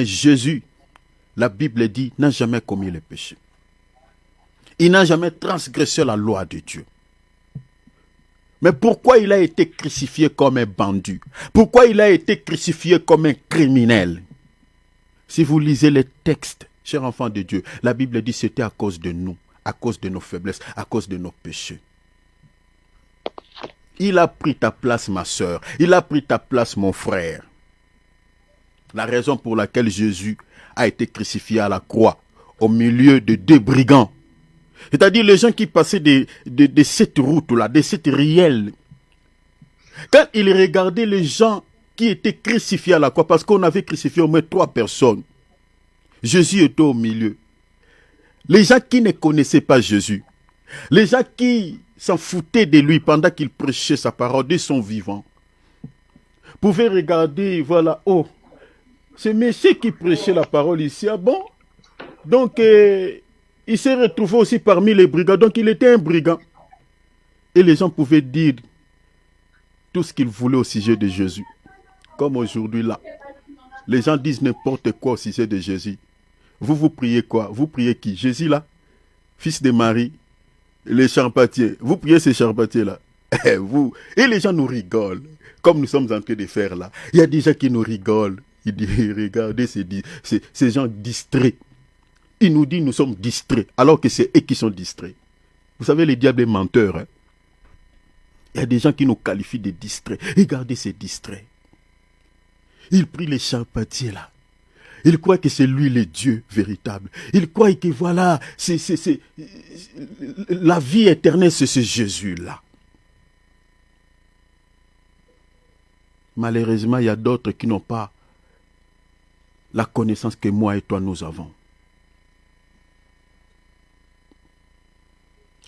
Jésus, la Bible dit, n'a jamais commis le péché. Il n'a jamais transgressé la loi de Dieu. Mais pourquoi il a été crucifié comme un bandit? Pourquoi il a été crucifié comme un criminel? Si vous lisez les textes, chers enfants de Dieu, la Bible dit que c'était à cause de nous, à cause de nos faiblesses, à cause de nos péchés. Il a pris ta place, ma soeur. Il a pris ta place, mon frère. La raison pour laquelle Jésus a été crucifié à la croix, au milieu de deux brigands. C'est-à-dire les gens qui passaient de cette route-là, de cette rielle. Quand ils regardaient les gens qui étaient crucifiés à la croix, parce qu'on avait crucifié au moins 3 personnes, Jésus était au milieu. Les gens qui ne connaissaient pas Jésus, les gens qui s'en foutaient de lui pendant qu'il prêchait sa parole de son vivant, pouvaient regarder, voilà, oh, ce monsieur qui prêchait la parole ici, ah bon? Donc, il s'est retrouvé aussi parmi les brigands, donc il était un brigand. Et les gens pouvaient dire tout ce qu'ils voulaient au sujet de Jésus. Comme aujourd'hui là, les gens disent n'importe quoi au sujet de Jésus. Vous priez quoi? Vous priez qui? Jésus là? Fils de Marie? Les charpentiers? Vous priez ces charpentiers là? Vous. Et les gens nous rigolent, comme nous sommes en train de faire là. Il y a des gens qui nous rigolent. Ils disent, regardez ces gens distraits. Ils nous disent nous sommes distraits, alors que c'est eux qui sont distraits. Vous savez, le diable est menteur. Hein? Il y a des gens qui nous qualifient de distraits. Regardez ces distraits. Ils prient les charpentiers là. Ils croient que c'est lui le Dieu véritable. Ils croient que voilà, la vie éternelle, c'est ce Jésus-là. Malheureusement, il y a d'autres qui n'ont pas la connaissance que moi et toi nous avons.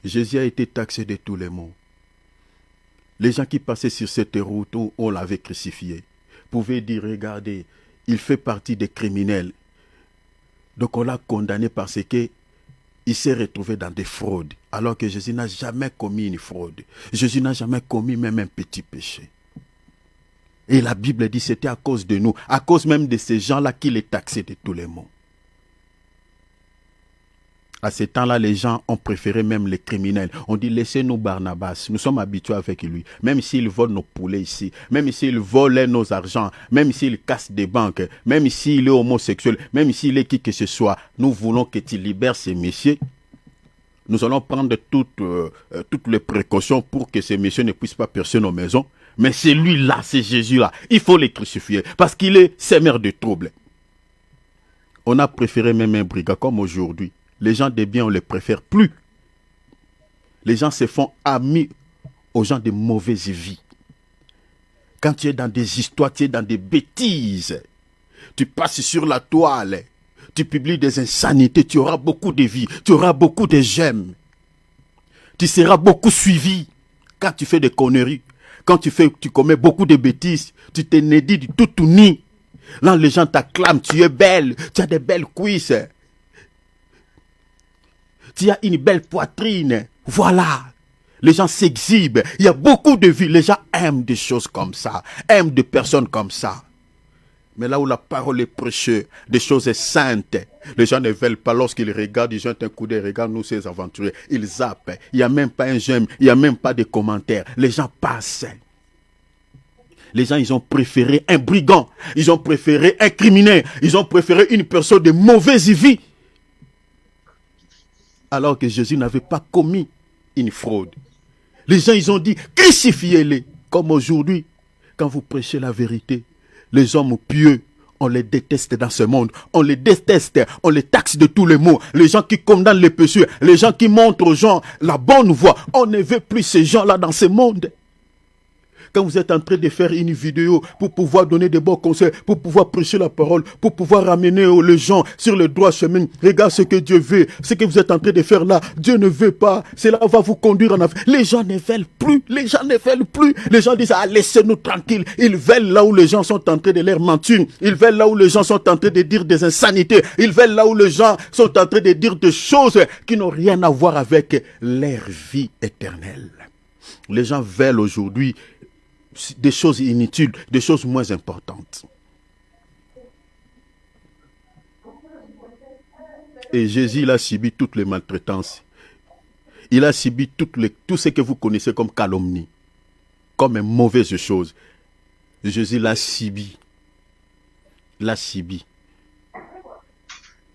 Jésus a été taxé de tous les maux. Les gens qui passaient sur cette route où on l'avait crucifié pouvaient dire, regardez, il fait partie des criminels. Donc on l'a condamné parce qu'il s'est retrouvé dans des fraudes. Alors que Jésus n'a jamais commis une fraude. Jésus n'a jamais commis même un petit péché. Et la Bible dit que c'était à cause de nous, à cause même de ces gens-là qu'il est taxé de tous les maux. À ce temps-là, les gens ont préféré même les criminels. On dit, laissez-nous Barnabas. Nous sommes habitués avec lui. Même s'il vole nos poulets ici, même s'il vole nos argents, même s'il casse des banques, même s'il est homosexuel, même s'il est qui que ce soit, nous voulons que tu libères ces messieurs. Nous allons prendre toutes les précautions pour que ces messieurs ne puissent pas percer nos maisons. Mais c'est lui-là, c'est Jésus-là. Il faut les crucifier parce qu'il est sémeur de troubles. On a préféré même un brigand comme aujourd'hui. Les gens de bien, on ne les préfère plus. Les gens se font amis aux gens de mauvaise vie. Quand tu es dans des histoires, tu es dans des bêtises. Tu passes sur la toile. Tu publies des insanités. Tu auras beaucoup de vie. Tu auras beaucoup de j'aime. Tu seras beaucoup suivi. Quand tu fais des conneries. Quand tu commets beaucoup de bêtises. Tu te nédis du tout ni. Là, les gens t'acclament. Tu es belle. Tu as des belles cuisses. Tu as une belle poitrine. Voilà. Les gens s'exhibent. Il y a beaucoup de vie. Les gens aiment des choses comme ça. Aiment des personnes comme ça. Mais là où la parole est prêchée, des choses saintes, les gens ne veulent pas. Lorsqu'ils regardent, ils jettent un coup d'œil, regardent nous ces aventuriers. Ils zappent. Il n'y a même pas un j'aime. Il n'y a même pas de commentaires. Les gens passent. Les gens, ils ont préféré un brigand. Ils ont préféré un criminel. Ils ont préféré une personne de mauvaise vie. Alors que Jésus n'avait pas commis une fraude. Les gens, ils ont dit, crucifiez-les. Comme aujourd'hui, quand vous prêchez la vérité, les hommes pieux, on les déteste dans ce monde. On les déteste, on les taxe de tous les maux. Les gens qui condamnent les pécheurs, les gens qui montrent aux gens la bonne voie. On ne veut plus ces gens-là dans ce monde. Quand vous êtes en train de faire une vidéo pour pouvoir donner des bons conseils, pour pouvoir prêcher la parole, pour pouvoir ramener les gens sur le droit chemin, regarde ce que Dieu veut. Ce que vous êtes en train de faire là, Dieu ne veut pas. Cela va vous conduire en affaire. Les gens ne veulent plus. Les gens ne veulent plus. Les gens disent, ah, laissez-nous tranquilles. Ils veulent là où les gens sont en train de leur mentir. Ils veulent là où les gens sont en train de dire des insanités. Ils veulent là où les gens sont en train de dire des choses qui n'ont rien à voir avec leur vie éternelle. Les gens veulent aujourd'hui des choses inutiles, des choses moins importantes. Et Jésus, il a subi toutes les maltraitances. Il a subi tout ce que vous connaissez comme calomnie, comme une mauvaise chose. Jésus l'a subi. L'a subi.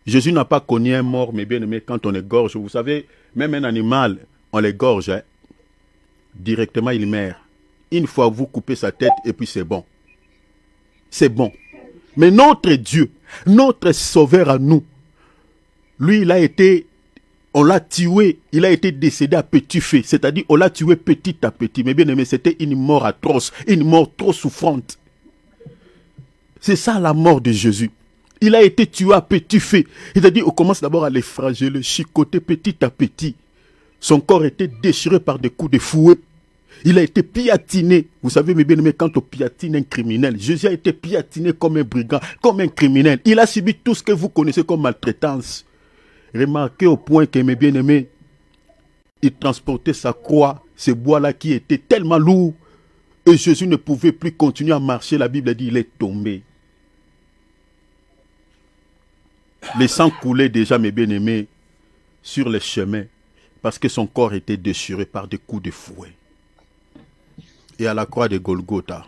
Jésus n'a pas connu un mort, mais bien aimé, quand on égorge, vous savez, même un animal, on l'égorge, hein, directement il meurt. Une fois vous coupez sa tête et puis c'est bon. C'est bon. Mais notre Dieu, notre Sauveur à nous, lui, on l'a tué, il a été décédé à petit feu, c'est-à-dire on l'a tué petit à petit. Mais bien aimé, c'était une mort atroce, une mort trop souffrante. C'est ça la mort de Jésus. Il a été tué à petit feu. C'est-à-dire on commence d'abord à les flageller, chicoter petit à petit. Son corps était déchiré par des coups de fouet. Il a été piétiné. Vous savez, mes bien-aimés, quand on piétine un criminel, Jésus a été piétiné comme un brigand, comme un criminel. Il a subi tout ce que vous connaissez comme maltraitance. Remarquez au point que, mes bien-aimés, il transportait sa croix, ce bois-là qui était tellement lourd, et Jésus ne pouvait plus continuer à marcher. La Bible dit il est tombé. Le sang coulait déjà, mes bien-aimés, sur les chemins, parce que son corps était déchiré par des coups de fouet. Et à la croix de Golgotha,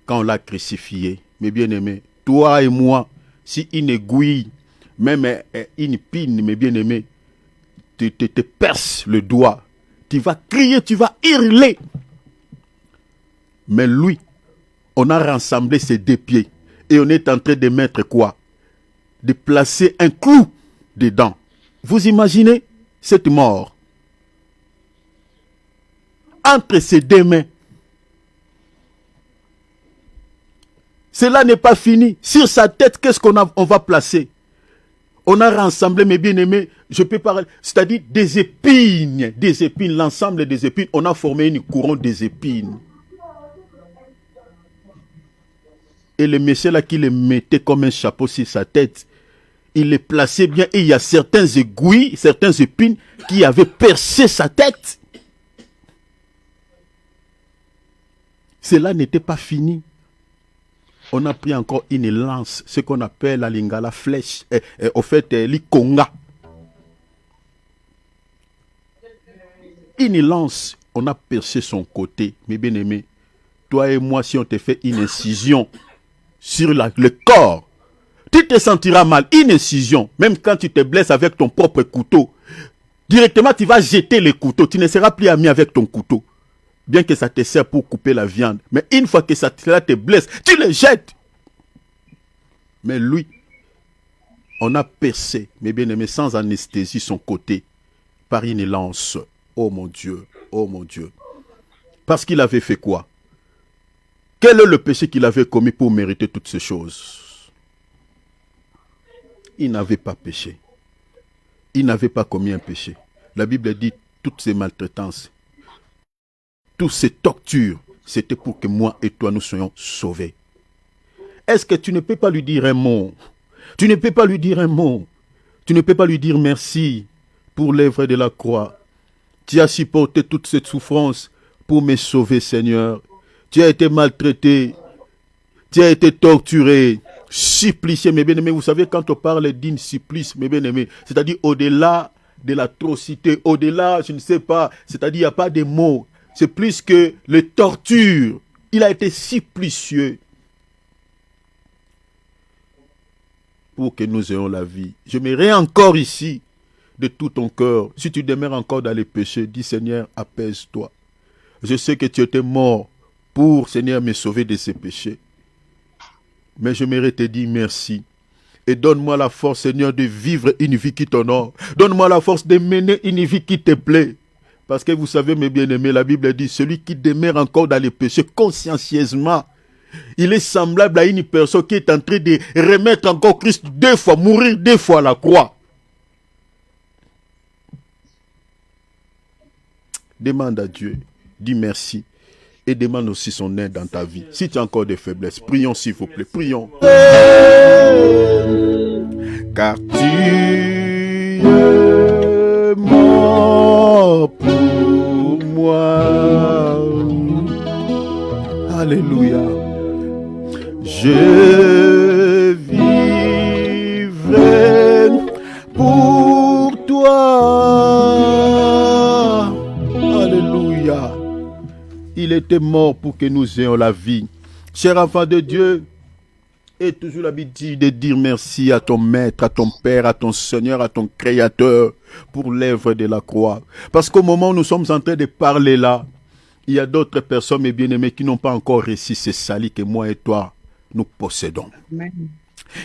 quand on l'a crucifié, mes bien-aimés, toi et moi, si une aiguille, même une pine, mes bien-aimés, te perce le doigt, tu vas crier, tu vas hurler. Mais lui, on a rassemblé ses deux pieds et on est en train de mettre quoi? De placer un clou dedans. Vous imaginez cette mort? Entre ses deux mains. Cela n'est pas fini. Sur sa tête, qu'est-ce qu'on va placer? On a rassemblé, mes bien-aimés, je peux parler, c'est-à-dire des épines, l'ensemble des épines. On a formé une couronne des épines. Et le monsieur là qui le mettait comme un chapeau sur sa tête, il les plaçait bien et il y a certaines aiguilles, certaines épines qui avaient percé sa tête. Cela n'était pas fini. On a pris encore une lance, ce qu'on appelle la lingala flèche, au fait, l'ikonga. Une lance, on a percé son côté. Mes bien-aimés, toi et moi, si on te fait une incision sur le corps, tu te sentiras mal. Une incision, même quand tu te blesses avec ton propre couteau, directement tu vas jeter le couteau. Tu ne seras plus ami avec ton couteau. Bien que ça te sert pour couper la viande. Mais une fois que cela te blesse, tu le jettes. Mais lui, on a percé, mes bien-aimés, sans anesthésie son côté, par une lance. Oh mon Dieu, oh mon Dieu. Parce qu'il avait fait quoi? Quel est le péché qu'il avait commis pour mériter toutes ces choses? Il n'avait pas péché. Il n'avait pas commis un péché. La Bible dit toutes ces maltraitances, toutes ces tortures, c'était pour que moi et toi nous soyons sauvés. Est-ce que tu ne peux pas lui dire un mot? Tu ne peux pas lui dire un mot. Tu ne peux pas lui dire merci pour l'œuvre de la croix. Tu as supporté toute cette souffrance pour me sauver, Seigneur. Tu as été maltraité. Tu as été torturé, supplicié, mes bien-aimés. Vous savez, quand on parle d'une supplice, mes bien-aimés, c'est-à-dire au-delà de l'atrocité, au-delà, je ne sais pas, c'est-à-dire il n'y a pas de mots. C'est plus que les tortures. Il a été supplicieux pour que nous ayons la vie. Je m'irai encore ici de tout ton cœur. Si tu demeures encore dans les péchés, dis Seigneur, apaise-toi. Je sais que tu étais mort pour, Seigneur, me sauver de ces péchés. Mais je m'irai te dire merci. Et donne-moi la force, Seigneur, de vivre une vie qui t'honore. Donne-moi la force de mener une vie qui te plaît. Parce que vous savez, mes bien-aimés, la Bible dit, celui qui demeure encore dans les péchés consciencieusement, il est semblable à une personne qui est en train de remettre encore Christ deux fois, mourir deux fois à la croix. Demande à Dieu, dis merci. Et demande aussi son aide dans ta vie. Si tu as encore des faiblesses, prions s'il vous plaît, prions. Car tu es mort pour moi. Alléluia. Je vivrai pour était mort pour que nous ayons la vie. Cher enfant de Dieu, aie toujours l'habitude de dire merci à ton Maître, à ton Père, à ton Seigneur, à ton Créateur pour l'œuvre de la croix. Parce qu'au moment où nous sommes en train de parler là, il y a d'autres personnes, mes bien-aimés, qui n'ont pas encore reçu ce salut que moi et toi, nous possédons. Amen.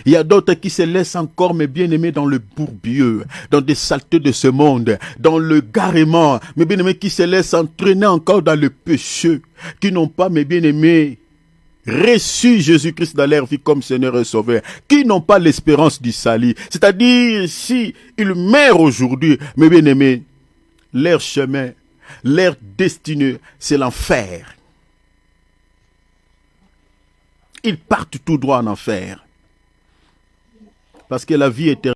Il y a d'autres qui se laissent encore, mes bien-aimés, dans le bourbieu, dans des saletés de ce monde, dans le garement, mes bien-aimés, qui se laissent entraîner encore dans le péché, qui n'ont pas, mes bien-aimés, reçu Jésus-Christ dans leur vie comme Seigneur et Sauveur, qui n'ont pas l'espérance du salut. C'est-à-dire, si ils meurent aujourd'hui, mes bien-aimés, leur chemin, leur destinée, c'est l'enfer. Ils partent tout droit en enfer. Parce que la vie éternelle